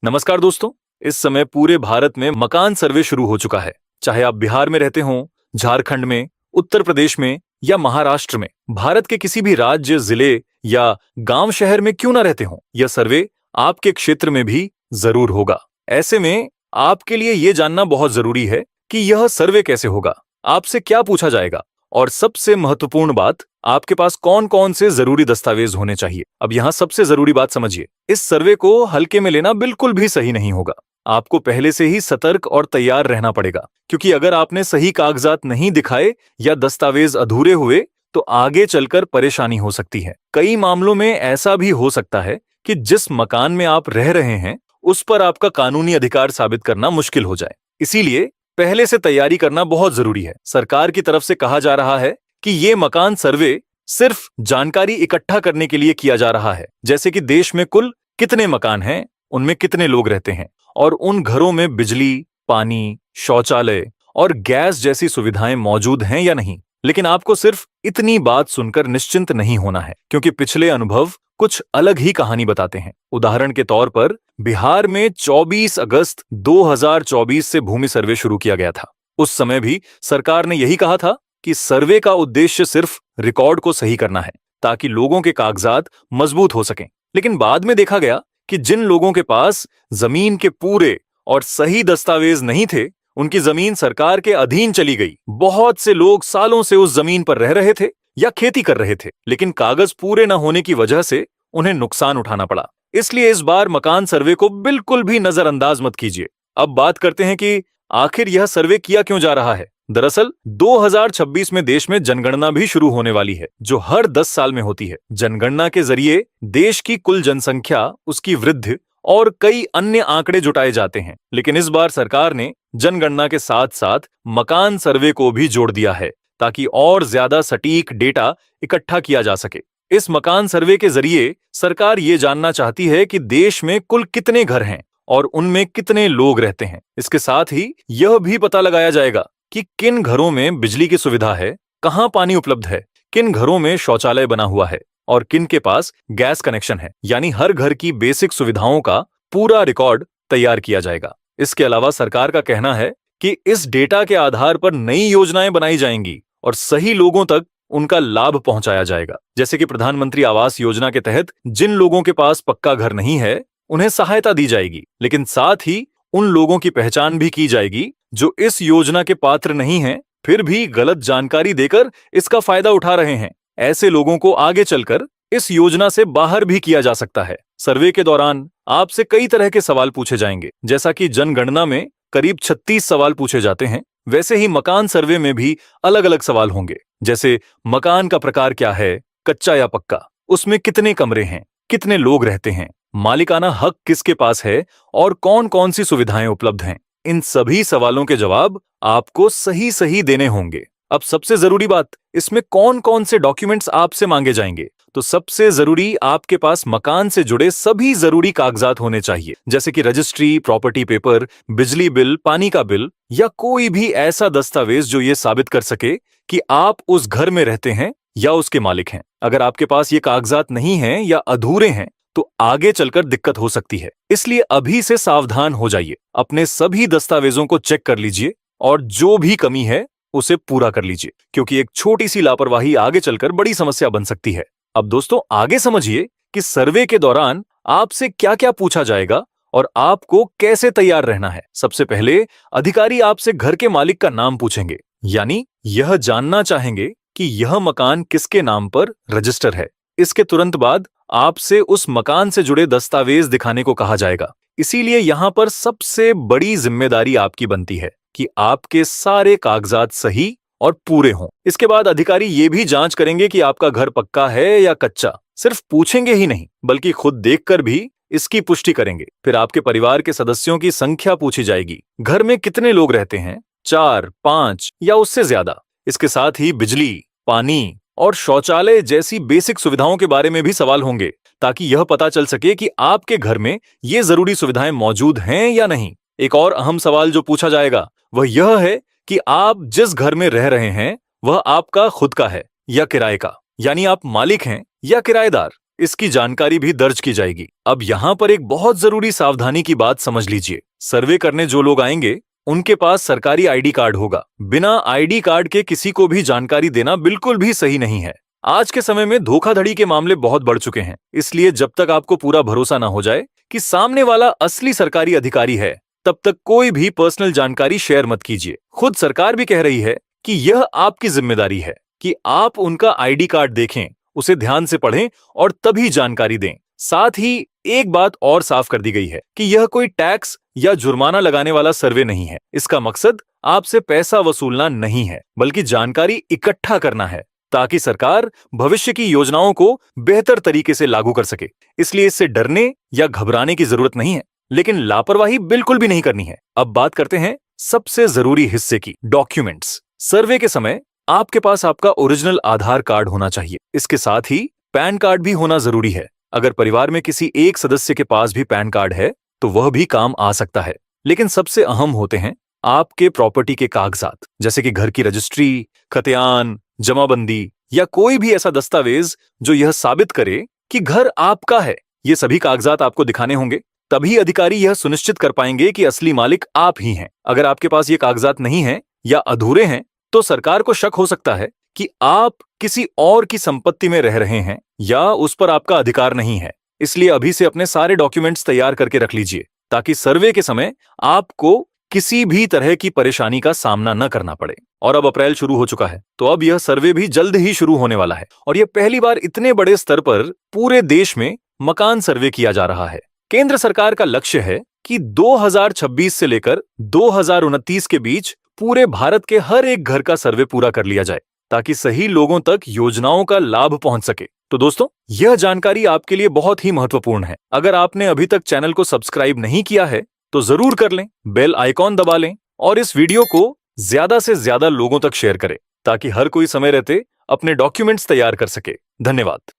नमस्कार दोस्तों। इस समय पूरे भारत में मकान सर्वे शुरू हो चुका है। चाहे आप बिहार में रहते हों, झारखंड में, उत्तर प्रदेश में या महाराष्ट्र में, भारत के किसी भी राज्य, जिले या गांव शहर में क्यों ना रहते हों, यह सर्वे आपके क्षेत्र में भी जरूर होगा। ऐसे में आपके लिए ये जानना बहुत जरूरी है कि यह सर्वे कैसे होगा, आपसे क्या पूछा जाएगा और सबसे महत्वपूर्ण बात, आपके पास कौन कौन से जरूरी दस्तावेज होने चाहिए। अब यहाँ सबसे जरूरी बात समझिए, इस सर्वे को हल्के में लेना बिल्कुल भी सही नहीं होगा। आपको पहले से ही सतर्क और तैयार रहना पड़ेगा, क्योंकि अगर आपने सही कागजात नहीं दिखाए या दस्तावेज अधूरे हुए तो आगे चलकर परेशानी हो सकती है। कई मामलों में ऐसा भी हो सकता है कि जिस मकान में आप रह रहे हैं उस पर आपका कानूनी अधिकार साबित करना मुश्किल हो जाए। इसीलिए पहले से तैयारी करना बहुत जरूरी है। सरकार की तरफ से कहा जा रहा है कि ये मकान सर्वे सिर्फ जानकारी इकट्ठा करने के लिए किया जा रहा है, जैसे कि देश में कुल कितने मकान हैं, उनमें कितने लोग रहते हैं और उन घरों में बिजली, पानी, शौचालय और गैस जैसी सुविधाएं मौजूद हैं या नहीं। लेकिन आपको सिर्फ इतनी बात सुनकर निश्चिंत नहीं होना है, क्योंकि पिछले अनुभव कुछ अलग ही कहानी बताते हैं। उदाहरण के तौर पर बिहार में 24 अगस्त 2024 से भूमि सर्वे शुरू किया गया था। उस समय भी सरकार ने यही कहा था कि सर्वे का उद्देश्य सिर्फ रिकॉर्ड को सही करना है, ताकि लोगों के कागजात मजबूत हो सकें। लेकिन बाद में देखा गया कि जिन लोगों के पास जमीन के पूरे और सही दस्तावेज नहीं थे, उनकी जमीन सरकार के अधीन चली गई। बहुत से लोग सालों से उस जमीन पर रह रहे थे या खेती कर रहे थे, लेकिन कागज पूरे न होने की वजह से उन्हें नुकसान उठाना पड़ा। इसलिए इस बार मकान सर्वे को बिल्कुल भी नजरअंदाज मत कीजिए। अब बात करते हैं कि आखिर यह सर्वे किया क्यों जा रहा है। दरअसल 2026 में देश में जनगणना भी शुरू होने वाली है, जो हर 10 साल में होती है। जनगणना के जरिए देश की कुल जनसंख्या, उसकी वृद्धि और कई अन्य आंकड़े जुटाए जाते हैं। लेकिन इस बार सरकार ने जनगणना के साथ साथ मकान सर्वे को भी जोड़ दिया है, ताकि और ज्यादा सटीक डेटा इकट्ठा किया जा सके। इस मकान सर्वे के जरिए सरकार ये जानना चाहती है कि देश में कुल कितने घर हैं और उनमें कितने लोग रहते हैं। इसके साथ ही यह भी पता लगाया जाएगा कि किन घरों में बिजली की सुविधा है, कहां पानी उपलब्ध है, किन घरों में शौचालय बना हुआ है और किन के पास गैस कनेक्शन है। यानी हर घर की बेसिक सुविधाओं का पूरा रिकॉर्ड तैयार किया जाएगा। इसके अलावा सरकार का कहना है कि इस डेटा के आधार पर नई योजनाएं बनाई जाएंगी और सही लोगों तक उनका लाभ पहुंचाया जाएगा। जैसे कि प्रधानमंत्री आवास योजना के तहत जिन लोगों के पास पक्का घर नहीं है, उन्हें सहायता दी जाएगी, लेकिन साथ ही उन लोगों की पहचान भी की जाएगी जो इस योजना के पात्र नहीं हैं, फिर भी गलत जानकारी देकर इसका फायदा उठा रहे हैं। ऐसे लोगों को आगे चलकर इस योजना से बाहर भी किया जा सकता है। सर्वे के दौरान आपसे कई तरह के सवाल पूछे जाएंगे। जैसा कि जनगणना में करीब 36 सवाल पूछे जाते हैं, वैसे ही मकान सर्वे में भी अलग अलग सवाल होंगे। जैसे मकान का प्रकार क्या है, कच्चा या पक्का, उसमें कितने कमरे हैं, कितने लोग रहते हैं, मालिकाना हक किसके पास है और कौन कौन सी सुविधाएं उपलब्ध हैं। इन सभी सवालों के जवाब आपको सही सही देने होंगे। अब सबसे जरूरी बात, इसमें कौन कौन से डॉक्यूमेंट्स आपसे मांगे जाएंगे। तो सबसे जरूरी, आपके पास मकान से जुड़े सभी जरूरी कागजात होने चाहिए, जैसे कि रजिस्ट्री, प्रॉपर्टी पेपर, बिजली बिल, पानी का बिल या कोई भी ऐसा दस्तावेज जो ये साबित कर सके कि आप उस घर में रहते हैं या उसके मालिक हैं। अगर आपके पास ये कागजात नहीं हैं या अधूरे हैं तो आगे चलकर दिक्कत हो सकती है। इसलिए अभी से सावधान हो जाइए, अपने सभी दस्तावेजों को चेक कर लीजिए और जो भी कमी है उसे पूरा कर लीजिए, क्योंकि एक छोटी सी लापरवाही आगे चलकर बड़ी समस्या बन सकती है। अब दोस्तों आगे समझिए कि सर्वे के दौरान आपसे क्या क्या पूछा जाएगा और आपको कैसे तैयार रहना है। सबसे पहले अधिकारी आपसे घर के मालिक का नाम पूछेंगे, यानी यह जानना चाहेंगे कि यह मकान किसके नाम पर रजिस्टर है। इसके तुरंत बाद आपसे उस मकान से जुड़े दस्तावेज दिखाने को कहा जाएगा। इसीलिए यहां पर सबसे बड़ी जिम्मेदारी आपकी बनती है कि आपके सारे कागजात सही और पूरे हों। इसके बाद अधिकारी ये भी जांच करेंगे कि आपका घर पक्का है या कच्चा। सिर्फ पूछेंगे ही नहीं, बल्कि खुद देखकर भी इसकी पुष्टि करेंगे। फिर आपके परिवार के सदस्यों की संख्या पूछी जाएगी। घर में कितने लोग रहते हैं, 4, 5 या उससे ज्यादा। इसके साथ ही बिजली, पानी और शौचालय जैसी बेसिक सुविधाओं के बारे में भी सवाल होंगे, ताकि यह पता चल सके कि आपके घर में ये जरूरी सुविधाएं मौजूद हैं या नहीं। एक और अहम सवाल जो पूछा जाएगा वह यह है कि आप जिस घर में रह रहे हैं वह आपका खुद का है या किराए का, यानी आप मालिक हैं या किराएदार। इसकी जानकारी भी दर्ज की जाएगी। अब यहाँ पर एक बहुत जरूरी सावधानी की बात समझ लीजिए। सर्वे करने जो लोग आएंगे उनके पास सरकारी आईडी कार्ड होगा। बिना आईडी कार्ड के किसी को भी जानकारी देना बिल्कुल भी सही नहीं है। आज के समय में धोखाधड़ी के मामले बहुत बढ़ चुके हैं, इसलिए जब तक आपको पूरा भरोसा ना हो जाए कि सामने वाला असली सरकारी अधिकारी है, तब तक कोई भी पर्सनल जानकारी शेयर मत कीजिए। खुद सरकार भी कह रही है कि यह आपकी जिम्मेदारी है कि आप उनका आईडी कार्ड देखें, उसे ध्यान से पढ़ें और तभी जानकारी दें। साथ ही एक बात और साफ कर दी गई है कि यह कोई टैक्स या जुर्माना लगाने वाला सर्वे नहीं है। इसका मकसद आपसे पैसा वसूलना नहीं है, बल्कि जानकारी इकट्ठा करना है ताकि सरकार भविष्य की योजनाओं को बेहतर तरीके से लागू कर सके। इसलिए इससे डरने या घबराने की जरूरत नहीं है, लेकिन लापरवाही बिल्कुल भी नहीं करनी है। अब बात करते हैं सबसे जरूरी हिस्से की, डॉक्यूमेंट्स। सर्वे के समय आपके पास आपका ओरिजिनल आधार कार्ड होना चाहिए। इसके साथ ही पैन कार्ड भी होना जरूरी है। अगर परिवार में किसी एक सदस्य के पास भी पैन कार्ड है तो वह भी काम आ सकता है। लेकिन सबसे अहम होते हैं आपके प्रॉपर्टी के कागजात, जैसे कि घर की रजिस्ट्री, खतियान, जमाबंदी या कोई भी ऐसा दस्तावेज जो यह साबित करे कि घर आपका है। ये सभी कागजात आपको दिखाने होंगे, तभी अधिकारी यह सुनिश्चित कर पाएंगे कि असली मालिक आप ही हैं। अगर आपके पास ये कागजात नहीं हैं या अधूरे हैं तो सरकार को शक हो सकता है कि आप किसी और की संपत्ति में रह रहे हैं या उस पर आपका अधिकार नहीं है। इसलिए अभी से अपने सारे डॉक्यूमेंट्स तैयार करके रख लीजिए ताकि सर्वे के समय आपको किसी भी तरह की परेशानी का सामना न करना पड़े। और अब अप्रैल शुरू हो चुका है, तो अब यह सर्वे भी जल्द ही शुरू होने वाला है और यह पहली बार इतने बड़े स्तर पर पूरे देश में मकान सर्वे किया जा रहा है। केंद्र सरकार का लक्ष्य है कि 2026 से लेकर 2029 के बीच पूरे भारत के हर एक घर का सर्वे पूरा कर लिया जाए ताकि सही लोगों तक योजनाओं का लाभ पहुंच सके। तो दोस्तों, यह जानकारी आपके लिए बहुत ही महत्वपूर्ण है। अगर आपने अभी तक चैनल को सब्सक्राइब नहीं किया है तो जरूर कर लें, बेल आइकॉन दबा लें और इस वीडियो को ज्यादा से ज्यादा लोगों तक शेयर करें ताकि हर कोई समय रहते अपने डॉक्यूमेंट्स तैयार कर सके। धन्यवाद।